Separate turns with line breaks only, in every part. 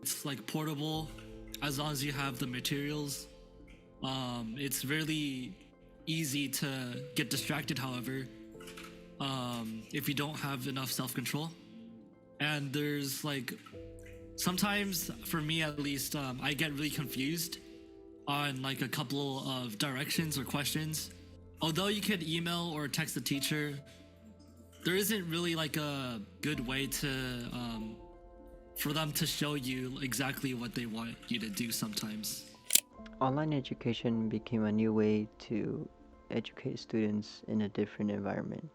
It's like portable as long as you have the materials. It's really easy to get distracted, however, if you don't have enough self control. And there's like sometimes, for me at least, I get really confused on like a couple of directions or questions. Although you could email or text the teacher, there isn't really like a good way to for them to show you exactly what they want you to do sometimes.
Online education became a new way to educate students in a different environment.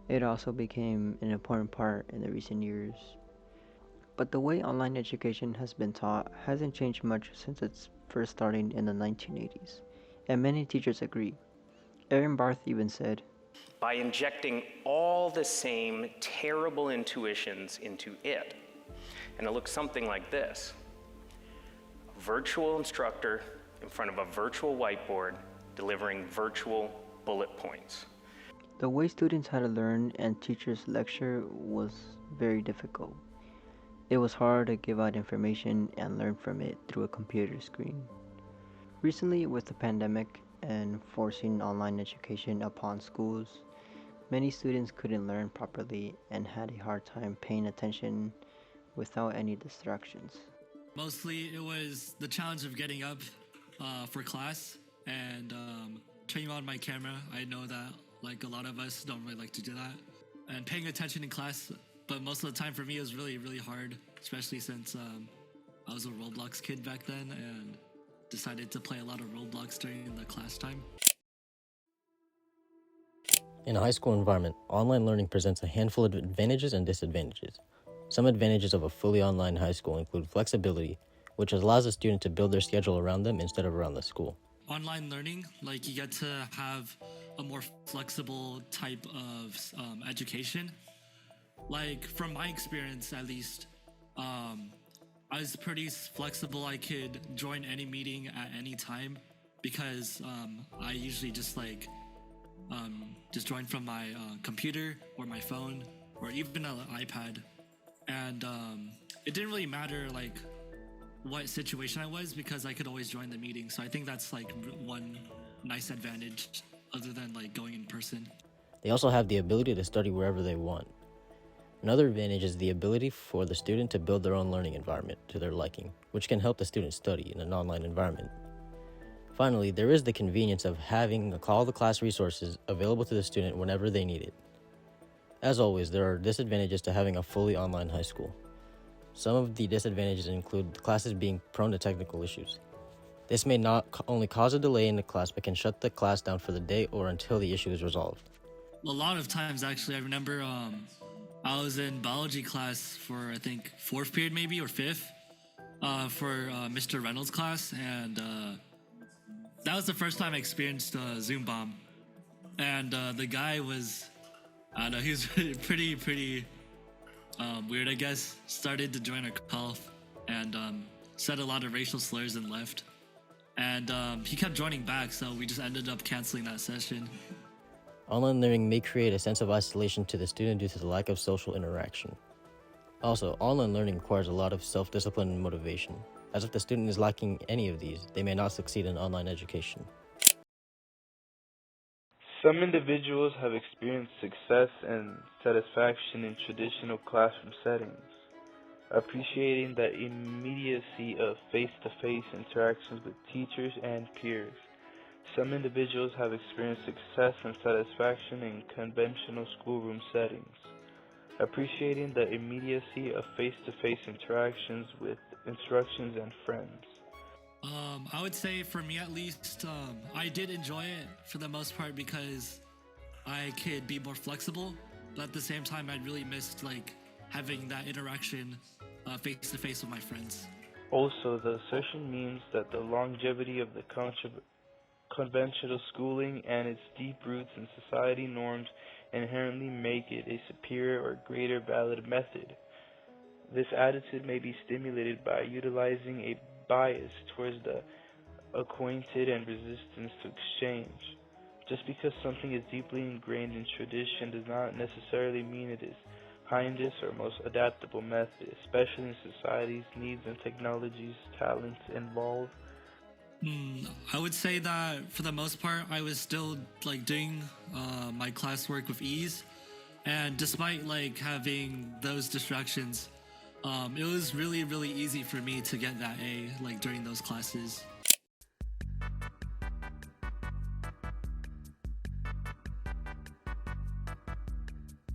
It also became an important part in the recent years. But the way online education has been taught hasn't changed much since its first starting in the 1980s, and many teachers agree. Aaron Barth even said,
by injecting all the same terrible intuitions into it. And it looks something like this. A virtual instructor in front of a virtual whiteboard delivering virtual bullet points.
the way students had to learn and teachers lecture was very difficult. It was hard to give out information and learn from it through a computer screen. Recently, with the pandemic and forcing online education upon schools, many students couldn't learn properly and had a hard time paying attention without any distractions.
Mostly, it was the challenge of getting up for class and turning on my camera. I know that like a lot of us don't really like to do that, and paying attention in class. But most of the time for me, it was really, really hard, especially since I was a Roblox kid back then and decided to play a lot of Roblox during the class time.
In a high school environment, online learning presents a handful of advantages and disadvantages. Some advantages of a fully online high school include flexibility, which allows a student to build their schedule around them instead of around the school.
Online learning, like you get to have a more flexible type of education. Like from my experience, at least, I was pretty flexible. I could join any meeting at any time because I usually just join from my computer or my phone or even an iPad, and it didn't really matter like what situation I was because I could always join the meeting. So I think that's like one nice advantage other than like going in person.
They also have the ability to study wherever they want. Another advantage is the ability for the student to build their own learning environment to their liking, which can help the student study in an online environment. Finally, there is the convenience of having all the class resources available to the student whenever they need it. As always, there are disadvantages to having a fully online high school. Some of the disadvantages include the classes being prone to technical issues. This may not only cause a delay in the class, but can shut the class down for the day or until the issue is resolved.
A lot of times, actually, I remember I was in biology class for I think fourth period maybe or fifth for Mr. Reynolds' class, and that was the first time I experienced Zoom bomb. And the guy was, I don't know, he was pretty weird, I guess. Started to join our call and said a lot of racial slurs and left. And he kept joining back, so we just ended up canceling that session.
Online learning may create a sense of isolation to the student due to the lack of social interaction. Also, online learning requires a lot of self-discipline and motivation, as if the student is lacking any of these, they may not succeed in online education.
Some individuals have experienced success and satisfaction in traditional classroom settings, appreciating the immediacy of face-to-face interactions with teachers and peers. Some individuals have experienced success and satisfaction in conventional schoolroom settings, appreciating the immediacy of face-to-face interactions with instructions and friends.
I would say for me at least, I did enjoy it for the most part because I could be more flexible, but at the same time, I really missed like having that interaction face to face with my friends.
Also, the assertion means that the longevity of the conventional schooling and its deep roots in society norms inherently make it a superior or greater valid method. This attitude may be stimulated by utilizing a bias towards the acquainted and resistance to exchange. Just because something is deeply ingrained in tradition does not necessarily mean it is kindest or most adaptable method, especially in society's needs and technology's talents involved?
I would say that for the most part, I was still like doing my classwork with ease, and despite like having those distractions, it was really easy for me to get that A like during those classes.